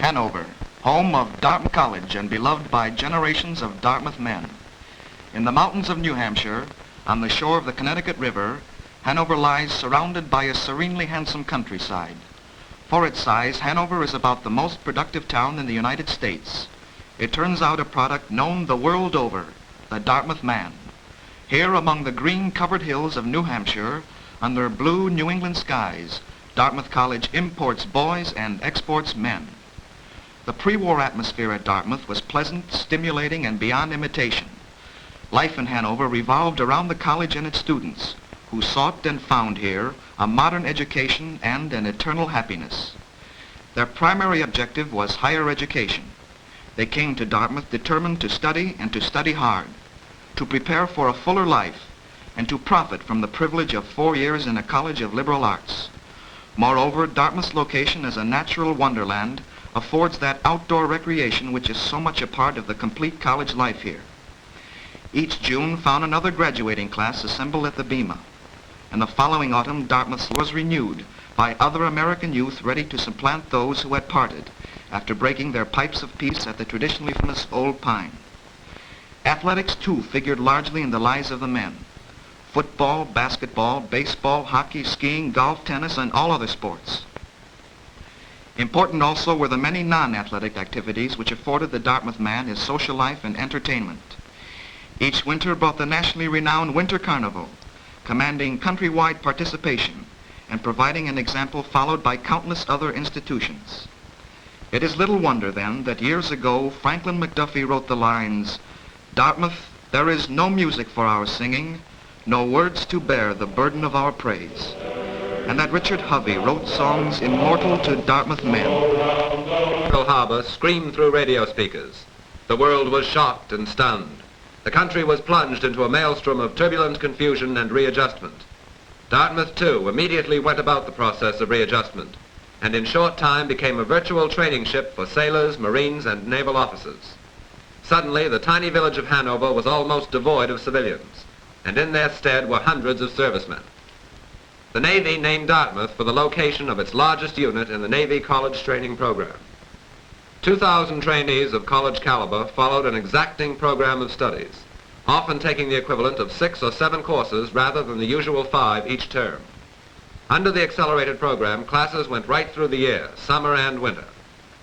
Hanover, home of Dartmouth College and beloved by generations of Dartmouth men. In the mountains of New Hampshire, on the shore of the Connecticut River, Hanover lies surrounded by a serenely handsome countryside. For its size, Hanover is about the most productive town in the United States. It turns out a product known the world over, the Dartmouth man. Here among the green-covered hills of New Hampshire, under blue New England skies, Dartmouth College imports boys and exports men. The pre-war atmosphere at Dartmouth was pleasant, stimulating, and beyond imitation. Life in Hanover revolved around the college and its students, who sought and found here a modern education and an eternal happiness. Their primary objective was higher education. They came to Dartmouth determined to study and to study hard, to prepare for a fuller life, and to profit from the privilege of 4 years in a college of liberal arts. Moreover, Dartmouth's location as a natural wonderland affords that outdoor recreation which is so much a part of the complete college life here. Each June found another graduating class assembled at the Bema, and the following autumn Dartmouth was renewed by other American youth ready to supplant those who had parted after breaking their pipes of peace at the traditionally famous Old Pine. Athletics, too, figured largely in the lives of the men. Football, basketball, baseball, hockey, skiing, golf, tennis, and all other sports. Important also were the many non-athletic activities which afforded the Dartmouth man his social life and entertainment. Each winter brought the nationally renowned Winter Carnival, commanding countrywide participation and providing an example followed by countless other institutions. It is little wonder, then, that years ago Franklin McDuffie wrote the lines, "Dartmouth, there is no music for our singing, no words to bear the burden of our praise," and that Richard Hovey wrote songs immortal to Dartmouth men. Pearl Harbor screamed through radio speakers. The world was shocked and stunned. The country was plunged into a maelstrom of turbulent confusion and readjustment. Dartmouth, too, immediately went about the process of readjustment, and in short time became a virtual training ship for sailors, marines, and naval officers. Suddenly, the tiny village of Hanover was almost devoid of civilians, and in their stead were hundreds of servicemen. The Navy named Dartmouth for the location of its largest unit in the Navy College training program. 2,000 trainees of college caliber followed an exacting program of studies, often taking the equivalent of 6 or 7 courses rather than the usual 5 each term. Under the accelerated program, classes went right through the year, summer and winter,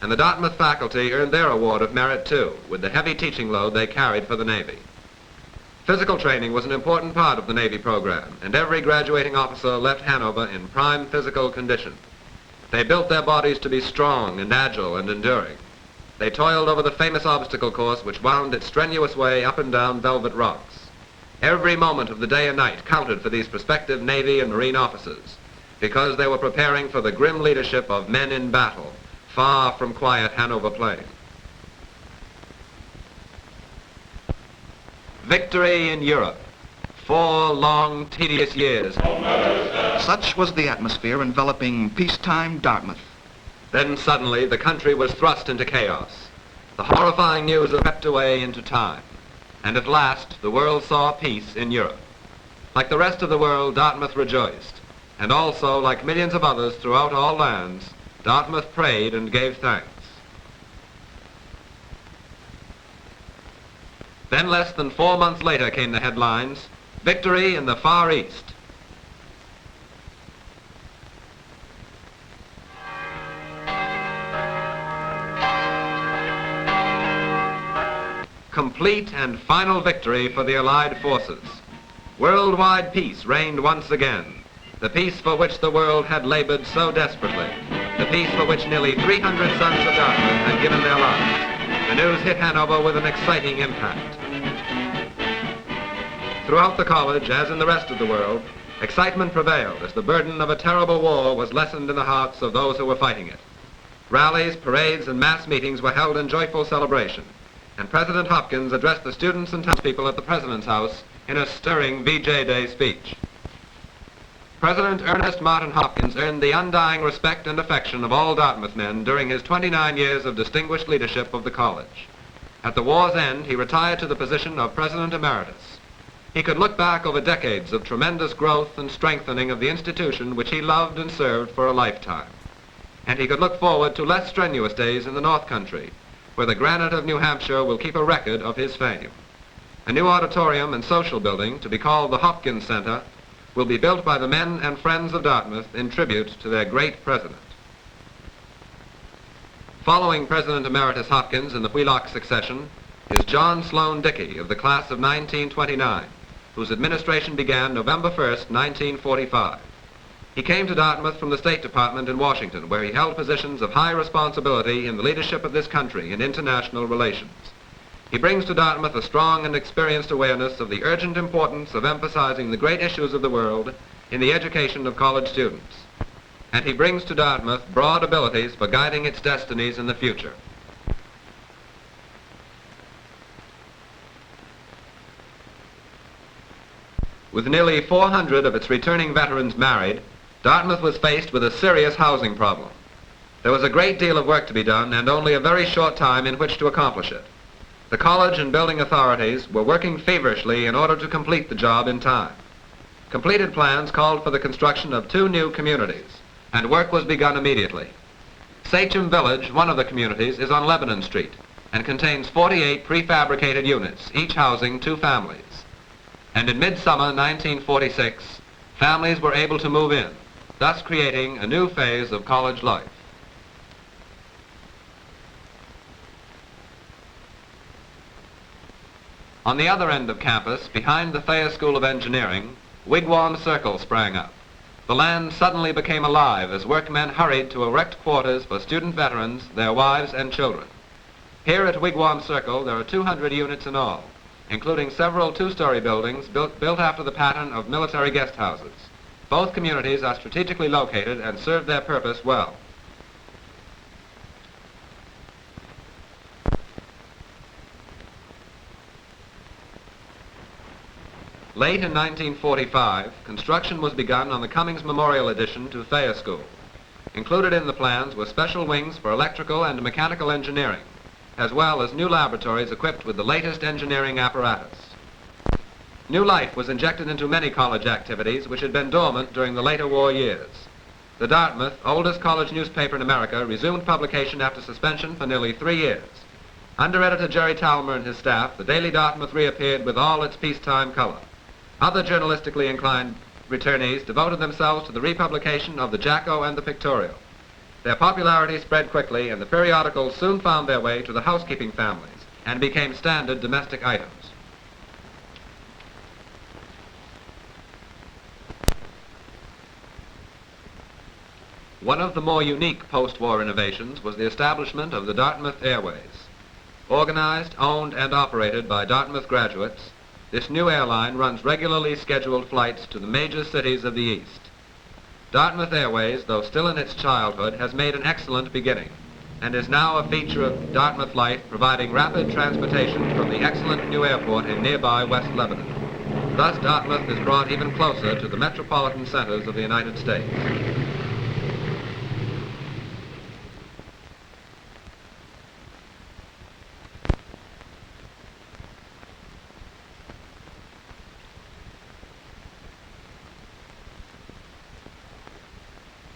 and the Dartmouth faculty earned their award of merit too, with the heavy teaching load they carried for the Navy. Physical training was an important part of the Navy program, and every graduating officer left Hanover in prime physical condition. They built their bodies to be strong and agile and enduring. They toiled over the famous obstacle course which wound its strenuous way up and down velvet rocks. Every moment of the day and night counted for these prospective Navy and Marine officers, because they were preparing for the grim leadership of men in battle, far from quiet Hanover Plain. Victory in Europe. 4 long, tedious years. Such was the atmosphere enveloping peacetime Dartmouth. Then suddenly the country was thrust into chaos. The horrifying news swept away into time. And at last the world saw peace in Europe. Like the rest of the world, Dartmouth rejoiced. And also, like millions of others throughout all lands, Dartmouth prayed and gave thanks. Then less than 4 months later came the headlines, "Victory in the Far East." Complete and final victory for the Allied forces. Worldwide peace reigned once again, the peace for which the world had labored so desperately, the peace for which nearly 300 sons of Dartmouth had given their lives. The news hit Hanover with an exciting impact. Throughout the college, as in the rest of the world, excitement prevailed as the burden of a terrible war was lessened in the hearts of those who were fighting it. Rallies, parades, and mass meetings were held in joyful celebration, and President Hopkins addressed the students and townspeople at the President's house in a stirring VJ Day speech. President Ernest Martin Hopkins earned the undying respect and affection of all Dartmouth men during his 29 years of distinguished leadership of the college. At the war's end, he retired to the position of President Emeritus. He could look back over decades of tremendous growth and strengthening of the institution which he loved and served for a lifetime. and he could look forward to less strenuous days in the North Country, where the granite of New Hampshire will keep a record of his fame. A new auditorium and social building, to be called the Hopkins Center, will be built by the men and friends of Dartmouth in tribute to their great president. Following President Emeritus Hopkins in the Wheelock succession is John Sloan Dickey of the class of 1929, whose administration began November 1st, 1945. He came to Dartmouth from the State Department in Washington, where he held positions of high responsibility in the leadership of this country in international relations. He brings to Dartmouth a strong and experienced awareness of the urgent importance of emphasizing the great issues of the world in the education of college students. And he brings to Dartmouth broad abilities for guiding its destinies in the future. With nearly 400 of its returning veterans married, Dartmouth was faced with a serious housing problem. There was a great deal of work to be done and only a very short time in which to accomplish it. The college and building authorities were working feverishly in order to complete the job in time. Completed plans called for the construction of 2 new communities, and work was begun immediately. Sachem Village, one of the communities, is on Lebanon Street and contains 48 prefabricated units, each housing 2 families. And in midsummer 1946, families were able to move in, thus creating a new phase of college life. On the other end of campus, behind the Thayer School of Engineering, Wigwam Circle sprang up. The land suddenly became alive as workmen hurried to erect quarters for student veterans, their wives and children. Here at Wigwam Circle there are 200 units in all, including several 2-story buildings built after the pattern of military guest houses. Both communities are strategically located and serve their purpose well. Late in 1945, construction was begun on the Cummings Memorial addition to Thayer School. Included in the plans were special wings for electrical and mechanical engineering, as well as new laboratories equipped with the latest engineering apparatus. New life was injected into many college activities which had been dormant during the later war years. The Dartmouth, oldest college newspaper in America, resumed publication after suspension for nearly 3 years. Under editor Jerry Talmer and his staff, the Daily Dartmouth reappeared with all its peacetime color. Other journalistically inclined returnees devoted themselves to the republication of the Jacko and the Pictorial. Their popularity spread quickly, and the periodicals soon found their way to the housekeeping families and became standard domestic items. One of the more unique post-war innovations was the establishment of the Dartmouth Airways. Organized, owned, and operated by Dartmouth graduates, this new airline runs regularly scheduled flights to the major cities of the East. Dartmouth Airways, though still in its childhood, has made an excellent beginning and is now a feature of Dartmouth life, providing rapid transportation from the excellent new airport in nearby West Lebanon. Thus, Dartmouth is brought even closer to the metropolitan centers of the United States.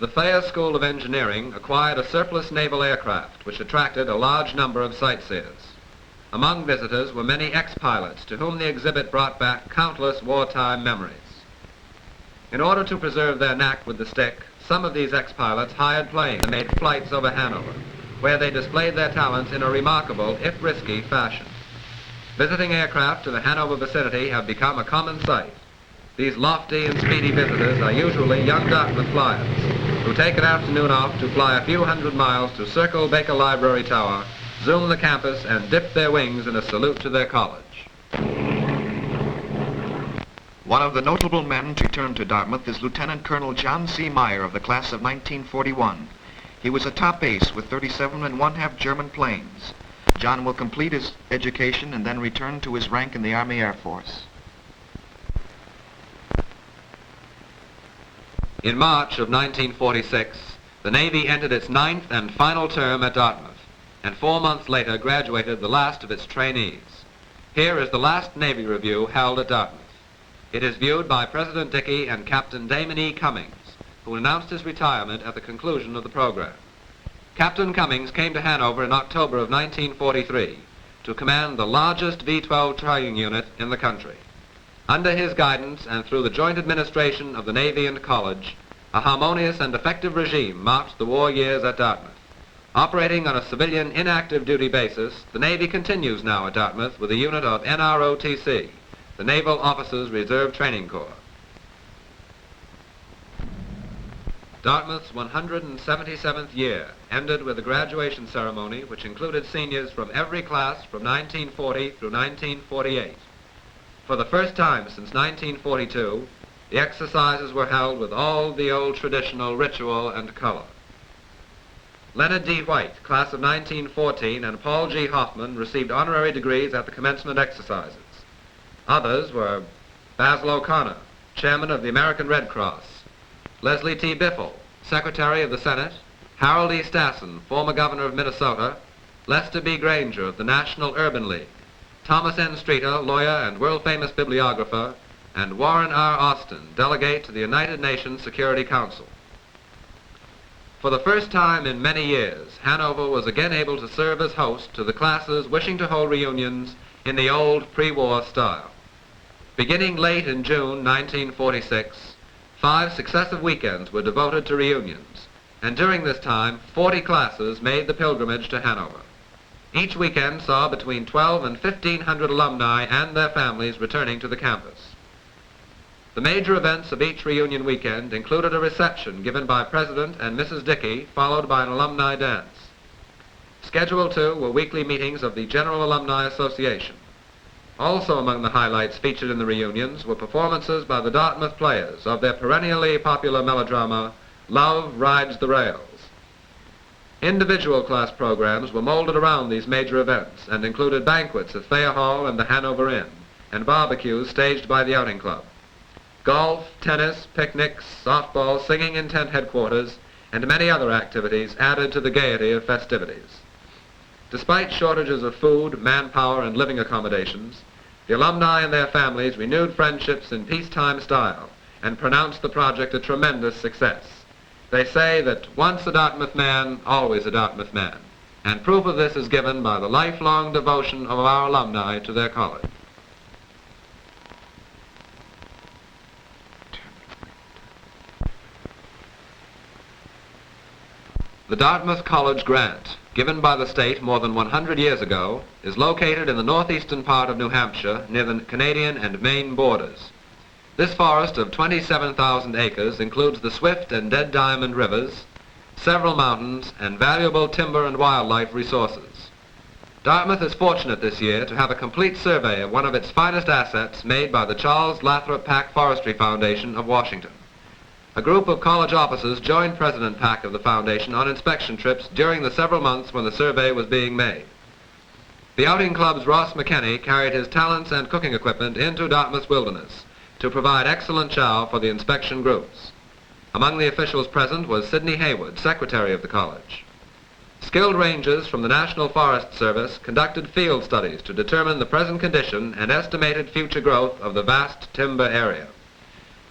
The Thayer School of Engineering acquired a surplus naval aircraft which attracted a large number of sightseers. Among visitors were many ex-pilots to whom the exhibit brought back countless wartime memories. In order to preserve their knack with the stick, some of these ex-pilots hired planes and made flights over Hanover, where they displayed their talents in a remarkable, if risky, fashion. Visiting aircraft to the Hanover vicinity have become a common sight. These lofty and speedy visitors are usually young Dartmouth flyers, who take an afternoon off to fly a few hundred miles to circle Baker Library Tower, zoom the campus, and dip their wings in a salute to their college. One of the notable men to return to Dartmouth is Lieutenant Colonel John C. Meyer of the class of 1941. He was a top ace with 37 1/2 German planes. John will complete his education and then return to his rank in the Army Air Force. In March of 1946, the Navy entered its 9th and final term at Dartmouth, and 4 months later graduated the last of its trainees. Here is the last Navy review held at Dartmouth. It is viewed by President Dickey and Captain Damon E. Cummings, who announced his retirement at the conclusion of the program. Captain Cummings came to Hanover in October of 1943 to command the largest V-12 training unit in the country. Under his guidance and through the joint administration of the Navy and College, a harmonious and effective regime marked the war years at Dartmouth. Operating on a civilian inactive duty basis, the Navy continues now at Dartmouth with a unit of NROTC, the Naval Officers Reserve Training Corps. Dartmouth's 177th year ended with a graduation ceremony which included seniors from every class from 1940 through 1948. For the first time since 1942, the exercises were held with all the old traditional ritual and color. Leonard D. White, class of 1914, and Paul G. Hoffman received honorary degrees at the commencement exercises. Others were Basil O'Connor, chairman of the American Red Cross, Leslie T. Biffle, Secretary of the Senate, Harold E. Stassen, former governor of Minnesota, Lester B. Granger of the National Urban League, Thomas N. Streeter, lawyer and world-famous bibliographer, and Warren R. Austin, delegate to the United Nations Security Council. For the first time in many years, Hanover was again able to serve as host to the classes wishing to hold reunions in the old pre-war style. Beginning late in June 1946, 5 successive weekends were devoted to reunions, and during this time, 40 classes made the pilgrimage to Hanover. Each weekend saw between 12 and 1,500 alumni and their families returning to the campus. The major events of each reunion weekend included a reception given by President and Mrs. Dickey, followed by an alumni dance. Scheduled too were weekly meetings of the General Alumni Association. Also among the highlights featured in the reunions were performances by the Dartmouth players of their perennially popular melodrama, Love Rides the Rails. Individual class programs were molded around these major events and included banquets at Thayer Hall and the Hanover Inn, and barbecues staged by the Outing Club. Golf, tennis, picnics, softball, singing in tent headquarters, and many other activities added to the gaiety of festivities. Despite shortages of food, manpower, and living accommodations, the alumni and their families renewed friendships in peacetime style and pronounced the project a tremendous success. They say that once a Dartmouth man, always a Dartmouth man, and proof of this is given by the lifelong devotion of our alumni to their college. The Dartmouth College grant, given by the state more than 100 years ago, is located in the northeastern part of New Hampshire near the Canadian and Maine borders. This forest of 27,000 acres includes the Swift and Dead Diamond rivers, several mountains, and valuable timber and wildlife resources. Dartmouth is fortunate this year to have a complete survey of one of its finest assets made by the Charles Lathrop Pack Forestry Foundation of Washington. A group of college officers joined President Pack of the Foundation on inspection trips during the several months when the survey was being made. The Outing Club's Ross McKenney carried his talents and cooking equipment into Dartmouth's wilderness to provide excellent chow for the inspection groups. Among the officials present was Sidney Haywood, Secretary of the college. Skilled rangers from the National Forest Service conducted field studies to determine the present condition and estimated future growth of the vast timber area.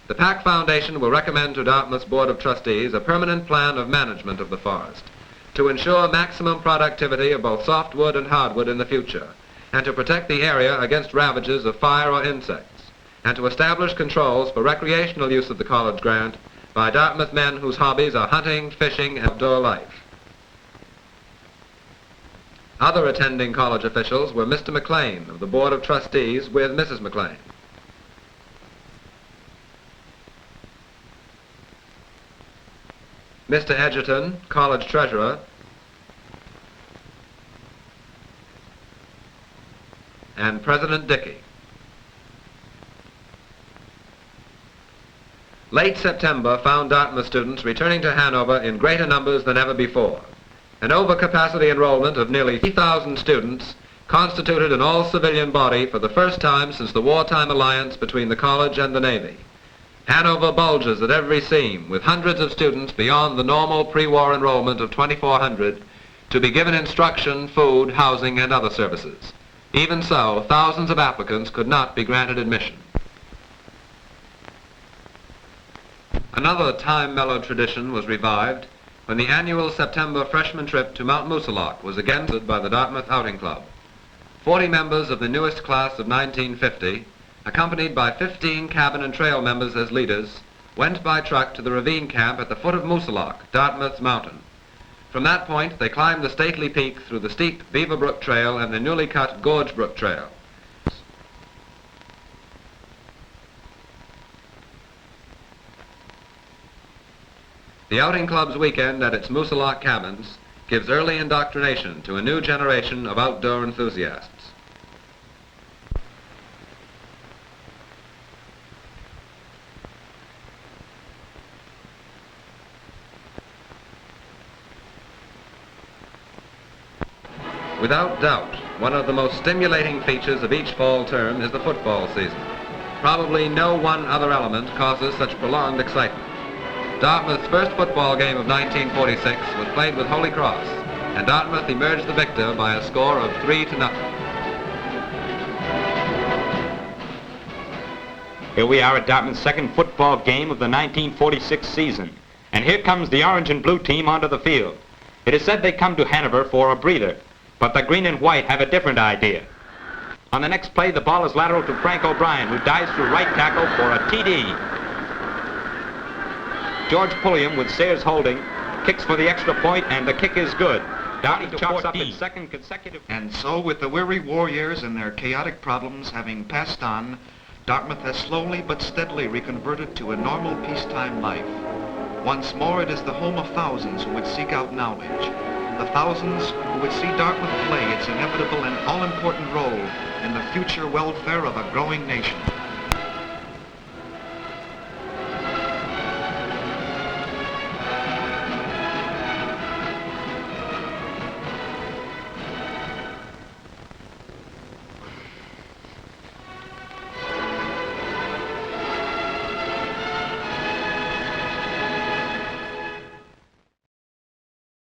The Pack Foundation will recommend to Dartmouth's Board of Trustees a permanent plan of management of the forest to ensure maximum productivity of both softwood and hardwood in the future, and to protect the area against ravages of fire or insects, and to establish controls for recreational use of the college grant by Dartmouth men whose hobbies are hunting, fishing, and outdoor life. Other attending college officials were Mr. McLean of the Board of Trustees with Mrs. McLean. Mr. Edgerton, college treasurer, and President Dickey. Late September found Dartmouth students returning to Hanover in greater numbers than ever before. An overcapacity enrollment of nearly 3,000 students constituted an all-civilian body for the first time since the wartime alliance between the college and the Navy. Hanover bulges at every seam, with hundreds of students beyond the normal pre-war enrollment of 2,400 to be given instruction, food, housing, and other services. Even so, thousands of applicants could not be granted admission. Another time-mellowed tradition was revived when the annual September freshman trip to Mount Moosilauke was again sponsored by the Dartmouth Outing Club. 40 members of the newest class of 1950, accompanied by 15 cabin and trail members as leaders, went by truck to the ravine camp at the foot of Moosilauke, Dartmouth's mountain. From that point, they climbed the stately peak through the steep Beaverbrook Trail and the newly cut Gorgebrook Trail. The Outing Club's weekend at its Moosilauke cabins gives early indoctrination to a new generation of outdoor enthusiasts. Without doubt, one of the most stimulating features of each fall term is the football season. Probably no one other element causes such prolonged excitement. Dartmouth's first football game of 1946 was played with Holy Cross, and Dartmouth emerged the victor by a score of 3-0. Here we are at Dartmouth's second football game of the 1946 season, and here comes the orange and blue team onto the field. It is said they come to Hanover for a breather, but the green and white have a different idea. On the next play, the ball is lateral to Frank O'Brien, who dives through right tackle for a TD. George Pulliam, with Sayers holding, kicks for the extra point, and the kick is good. Downey chalks up its second consecutive. And so, with the weary warriors and their chaotic problems having passed on, Dartmouth has slowly but steadily reconverted to a normal peacetime life. Once more, it is the home of thousands who would seek out knowledge. The thousands who would see Dartmouth play its inevitable and all-important role in the future welfare of a growing nation.